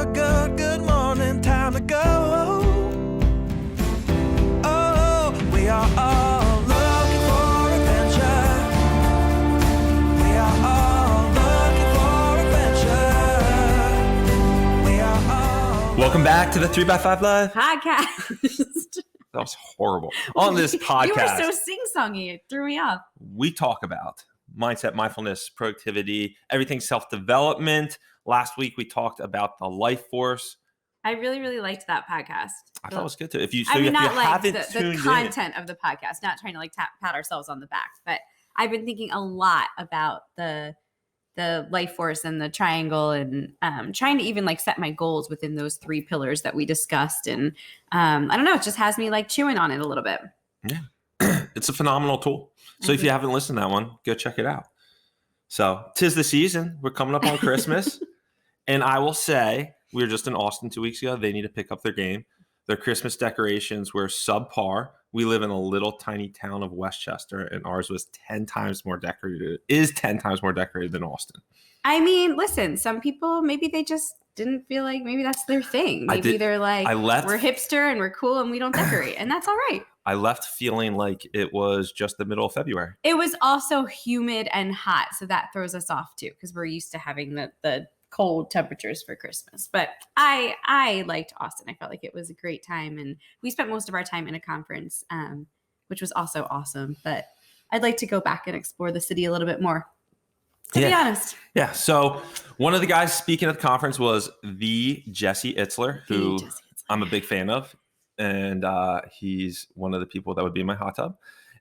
good morning, time to go. Oh, we are all looking for adventure. We are all looking for adventure. We are all. Welcome back to the 3x5 Live Podcast. That was horrible. On this podcast, You were so sing-songy. It threw me off. we talk about mindset, mindfulness, productivity, everything self-development. Last week, we talked about the life force. I really, really liked that podcast. I thought it was good too. If you not like haven't the tuned content of the podcast, not trying to like pat ourselves on the back, but I've been thinking a lot about the life force and the triangle, and trying to even like set my goals within those 3 pillars that we discussed. And I don't know, it just has me like chewing on it a little bit. Yeah, it's a phenomenal tool. So if you haven't listened to that one, go check it out. So 'tis the season. We're coming up on Christmas. And I will say, we were just in Austin 2 weeks ago. They need to pick up their game. Their Christmas decorations were subpar. We live in a little tiny town of Westchester, and ours was 10 times more decorated. Is 10 times more decorated than Austin. I mean, listen, some people, maybe they just didn't feel like maybe that's their thing. Maybe they're like, we're hipster and we're cool and we don't decorate. And that's all right. I left feeling like it was just the middle of February. It was also humid and hot, so that throws us off too, because we're used to having the cold temperatures for Christmas. But I liked Austin. I felt like it was a great time, and we spent most of our time in a conference, which was also awesome. But I'd like to go back and explore the city a little bit more, to be honest. Yeah. So one of the guys speaking at the conference was the Jesse Itzler, who I'm a big fan of. And he's one of the people that would be in my hot tub.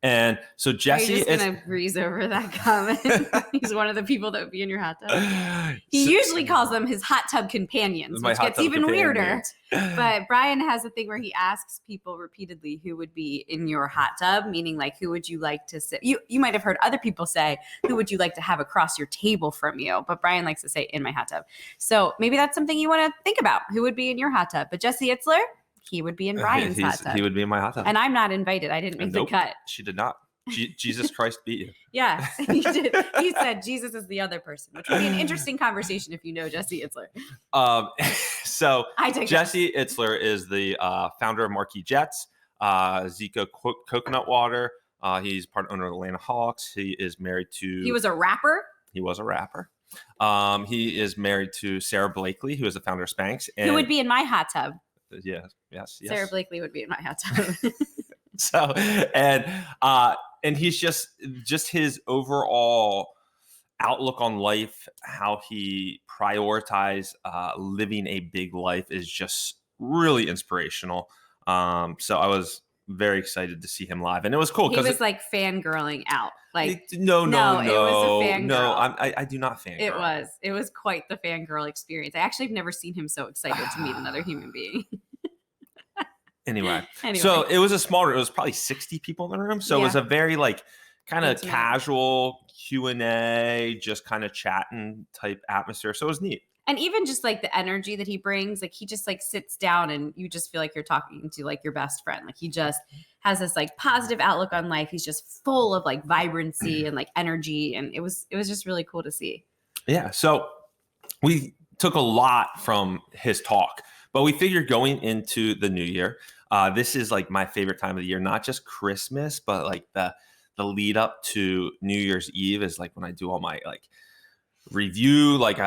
And so Jesse is going to breeze over that comment. He's one of the people that would be in your hot tub. He usually calls them his hot tub companions, which gets even weirder. But Bryan has a thing where he asks people repeatedly who would be in your hot tub, meaning like, who would you like to sit? You might have heard other people say, who would you like to have across your table from you? But Bryan likes to say, in my hot tub. So maybe that's something you want to think about. Who would be in your hot tub? But Jesse Itzler, he would be in Bryan's hot tub. He would be in my hot tub. And I'm not invited. I didn't make the cut. She did not. Jesus Christ beat you. Yeah, he did. He said Jesus is the other person, which would be an interesting conversation if you know Jesse Itzler. So Jesse Itzler is the founder of Marquee Jets, Zico Coconut Water. He's part owner of the Atlanta Hawks. He is married to... He was a rapper? He was a rapper. He is married to Sarah Blakely, who is the founder of Spanx. And who would be in my hot tub. Yes. Sarah Blakely would be in my hot tub. So, and he's just his overall outlook on life, how he prioritizes living a big life is just really inspirational. So I was very excited to see him live, and it was cool. He was like fangirling out. Like no, it was a fangirl. No, I do not fangirl. It was quite the fangirl experience. I actually have never seen him so excited to meet another human being. Anyway, so it was a small room. It was probably 60 people in the room. So it was a very like kind of casual Q&A, just kind of chatting type atmosphere. So it was neat. And even just like the energy that he brings, like he just like sits down and you just feel like you're talking to like your best friend. Like he just has this like positive outlook on life. He's just full of like vibrancy and like energy. And it was just really cool to see. Yeah. So we took a lot from his talk, but we figured going into the new year, this is like my favorite time of the year, not just Christmas, but like the lead up to New Year's Eve is like when I do all my like review, like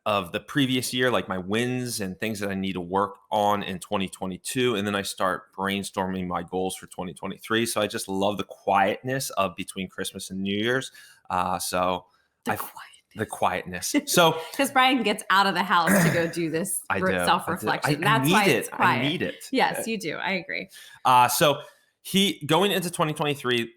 of the previous year, like my wins and things that I need to work on in 2022. And then I start brainstorming my goals for 2023. So I just love the quietness of between Christmas and New Year's. The quietness. So because Bryan gets out of the house to go do this self-reflection. That's why it's quiet. I need it. Yes, you do. I agree. So he going into 2023,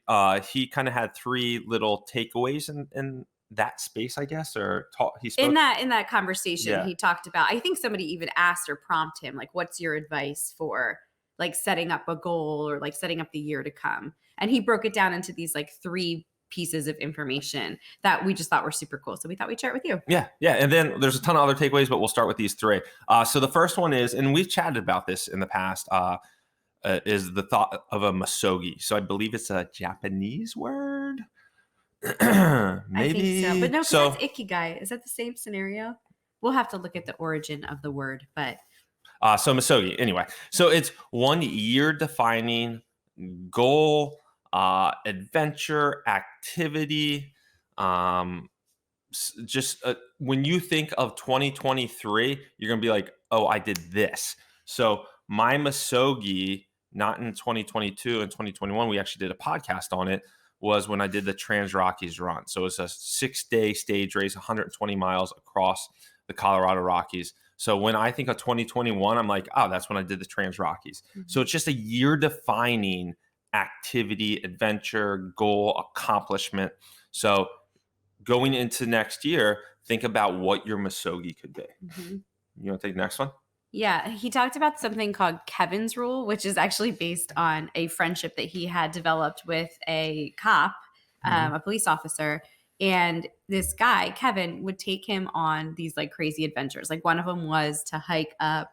he kind of had 3 little takeaways in that space, I guess, or he spoke in that conversation. He talked about, I think somebody even asked or prompted him, like, what's your advice for like setting up a goal or like setting up the year to come? And he broke it down into these like 3 pieces of information that we just thought were super cool. So we thought we'd share it with you. Yeah. And then there's a ton of other takeaways, but we'll start with these 3. So the first one is, and we've chatted about this in the past, is the thought of a Misogi. So I believe it's a Japanese word. Maybe. I think so. But no, because that's Ikigai. Is that the same scenario? We'll have to look at the origin of the word, but So Misogi, anyway. So it's 1 year defining goal, adventure, activity. Just when you think of 2023, you're going to be like, oh, I did this. So my Misogi, not in 2022 and 2021, we actually did a podcast on it, was when I did the Trans Rockies run. So it's a 6-day stage race, 120 miles across the Colorado Rockies. So when I think of 2021, I'm like, oh, that's when I did the Trans Rockies. Mm-hmm. So it's just a year defining activity, adventure, goal, accomplishment. So going into next year, think about what your Misogi could be. Mm-hmm. You want to take the next one? Yeah, he talked about something called Kevin's Rule, which is actually based on a friendship that he had developed with a cop, a police officer. And this guy, Kevin, would take him on these like crazy adventures. Like one of them was to hike up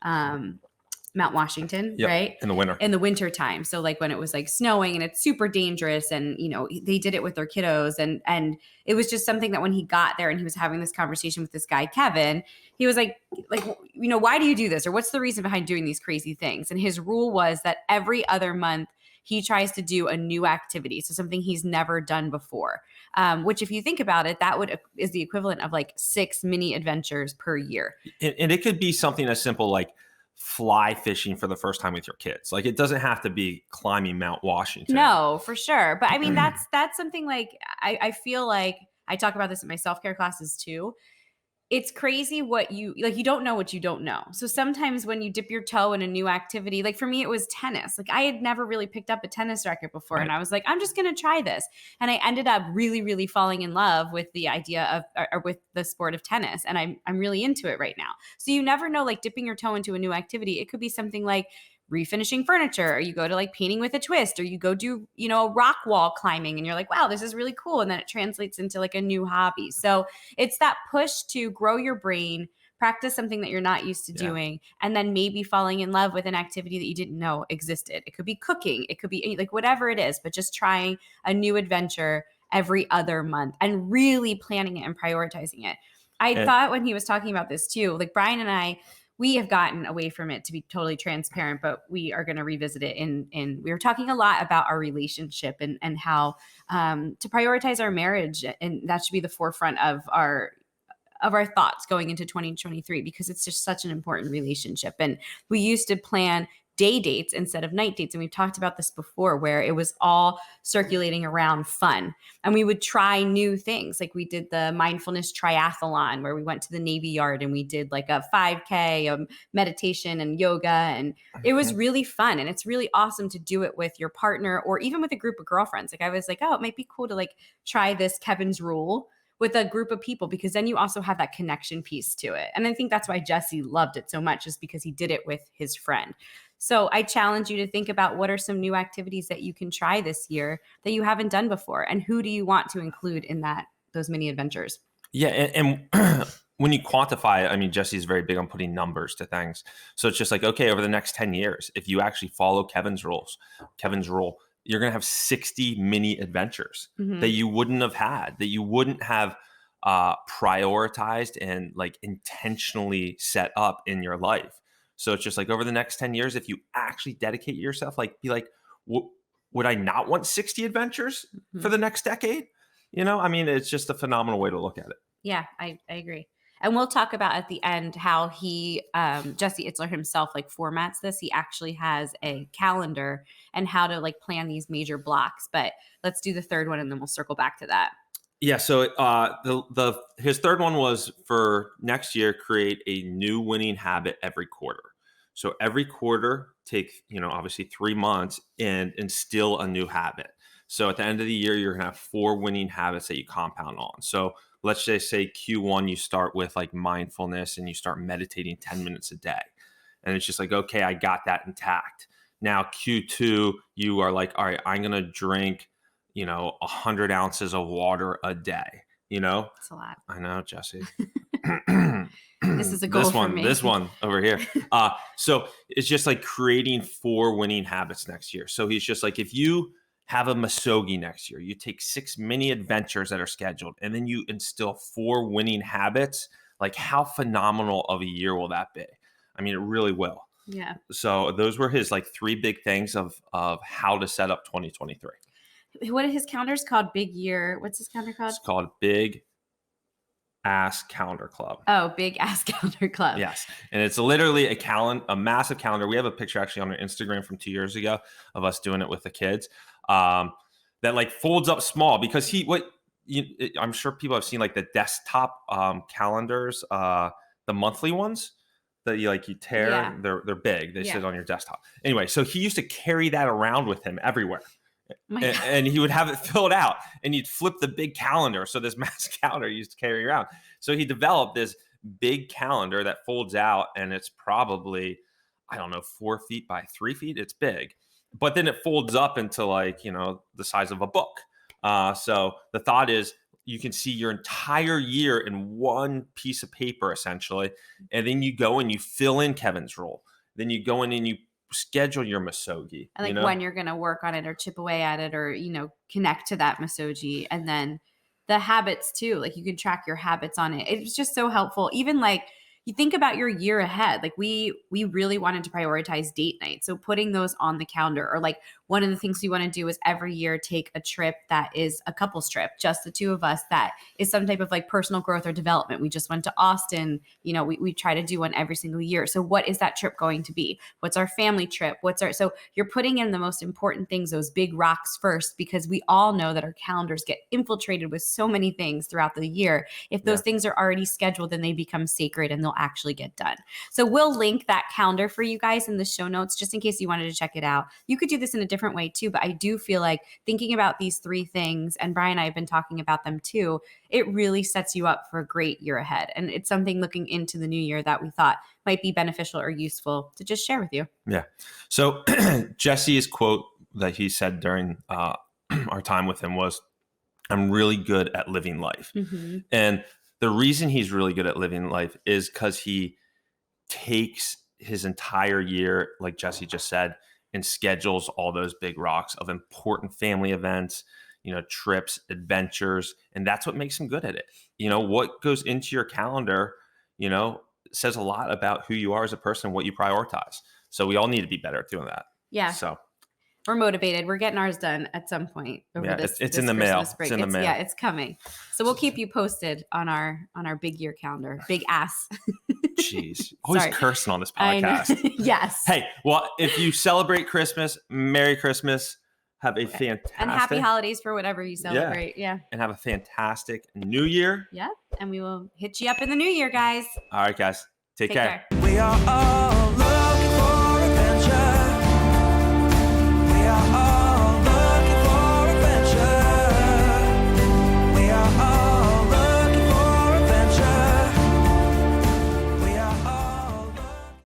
Mount Washington, right? In the winter. In the winter time. So like when it was like snowing and it's super dangerous, and they did it with their kiddos, and it was just something that when he got there and he was having this conversation with this guy, Kevin, he was like, why do you do this? Or what's the reason behind doing these crazy things? And his rule was that every other month he tries to do a new activity. So something he's never done before, which if you think about it, that is the equivalent of like 6 mini adventures per year. And it could be something as simple like fly fishing for the first time with your kids. Like it doesn't have to be climbing Mount Washington. No, for sure. But I mean, that's something like, I feel like I talk about this in my self-care classes too. It's crazy what you don't know what you don't know. So sometimes when you dip your toe in a new activity, like for me, it was tennis. Like I had never really picked up a tennis racket before. Right. And I was like, I'm just going to try this. And I ended up really, really falling in love with the idea of, or with the sport of tennis. And I'm really into it right now. So you never know, like dipping your toe into a new activity. It could be something like refinishing furniture, or you go to like painting with a twist, or you go do, a rock wall climbing and you're like, wow, this is really cool. And then it translates into like a new hobby. So it's that push to grow your brain, practice something that you're not used to doing, and then maybe falling in love with an activity that you didn't know existed. It could be cooking. It could be like whatever it is, but just trying a new adventure every other month and really planning it and prioritizing it. I thought when he was talking about this too, like Bryan and I, we have gotten away from it, to be totally transparent, but we are going to revisit it. And we were talking a lot about our relationship and how to prioritize our marriage. And that should be the forefront of our thoughts going into 2023, because it's just such an important relationship. And we used to plan day dates instead of night dates. And we've talked about this before, where it was all circulating around fun. And we would try new things. Like we did the mindfulness triathlon, where we went to the Navy Yard and we did like a 5K, meditation and yoga. And it was really fun. And it's really awesome to do it with your partner or even with a group of girlfriends. Like I was like, oh, it might be cool to like try this Kevin's Rule with a group of people, because then you also have that connection piece to it. And I think that's why Jesse loved it so much, is because he did it with his friend. So I challenge you to think about what are some new activities that you can try this year that you haven't done before, and who do you want to include in those mini adventures? Yeah, and when you quantify it, I mean, Jesse's very big on putting numbers to things. So it's just like, okay, over the next 10 years, if you actually follow Kevin's rule, you're going to have 60 mini adventures that you wouldn't have had, that you wouldn't have prioritized and like intentionally set up in your life. So it's just like over the next 10 years, if you actually dedicate yourself, like be like, would I not want 60 adventures for the next decade? I mean, it's just a phenomenal way to look at it. Yeah, I agree. And we'll talk about at the end how he, Jesse Itzler himself, like formats this. He actually has a calendar and how to like plan these major blocks. But let's do the third one and then we'll circle back to that. Yeah. So his third one was for next year, create a new winning habit every quarter. So every quarter, take, obviously 3 months and instill a new habit. So at the end of the year, you're going to have 4 winning habits that you compound on. So let's just say Q1, you start with like mindfulness and you start meditating 10 minutes a day. And it's just like, okay, I got that intact. Now Q2, you are like, all right, I'm going to drink 100 ounces of water a day, That's a lot. I know, Jesse. This is a goal for me. This one over here. So it's just like creating 4 winning habits next year. So he's just like, if you have a Misogi next year, you take 6 mini adventures that are scheduled, and then you instill 4 winning habits, like how phenomenal of a year will that be? I mean, it really will. Yeah. So those were his like 3 big things of how to set up 2023. What are his calendars called? Big Year. What's his calendar called? It's called Big Ass Calendar Club. Oh, Big Ass Calendar Club. Yes. And it's literally a massive calendar. We have a picture actually on our Instagram from 2 years ago of us doing it with the kids that like folds up small because I'm sure people have seen like the desktop calendars, the monthly ones that you tear. Yeah. They're big. They sit on your desktop. Anyway, so he used to carry that around with him everywhere. And he would have it filled out and he'd flip the big calendar. So this mass calendar he used to carry around. So he developed this big calendar that folds out and it's probably, 4 feet by 3 feet. It's big, but then it folds up into the size of a book. So the thought is you can see your entire year in one piece of paper essentially. And then you go and you fill in Kevin's role. Then you go in and you schedule your Misogi. And when you're going to work on it or chip away at it or, connect to that Misogi. And then the habits too, like you can track your habits on it. It's just so helpful. Even you think about your year ahead, like we really wanted to prioritize date night. So putting those on the calendar or one of the things we want to do is every year take a trip that is a couple's trip, just the two of us, that is some type of personal growth or development. We just went to Austin. We try to do one every single year. So what is that trip going to be? What's our family trip? So you're putting in the most important things, those big rocks first, because we all know that our calendars get infiltrated with so many things throughout the year. If those things are already scheduled, then they become sacred and they'll actually get done. So we'll link that calendar for you guys in the show notes, just in case you wanted to check it out. You could do this in a different way too, but I do feel like thinking about these 3 things, and Bryan and I have been talking about them too, it really sets you up for a great year ahead. And it's something looking into the new year that we thought might be beneficial or useful to just share with you. Yeah. So Jesse's quote that he said during our time with him was, "I'm really good at living life." Mm-hmm. And the reason he's really good at living life is because he takes his entire year, like Jesse just said, and schedules all those big rocks of important family events, trips, adventures. And that's what makes him good at it. What goes into your calendar, says a lot about who you are as a person, what you prioritize. So we all need to be better at doing that. Yeah. So we're motivated. We're getting ours done at some point over this. It's this in the mail. Break. It's in the mail. Yeah, it's coming. So we'll keep you posted on our big year calendar. Big ass. Jeez, always cursing on this podcast. Yes. Hey, well, if you celebrate Christmas, Merry Christmas. Have a fantastic and happy holidays for whatever you celebrate. Yeah. And have a fantastic New Year. Yeah. And we will hit you up in the new year, guys. All right, guys. Take care. We are all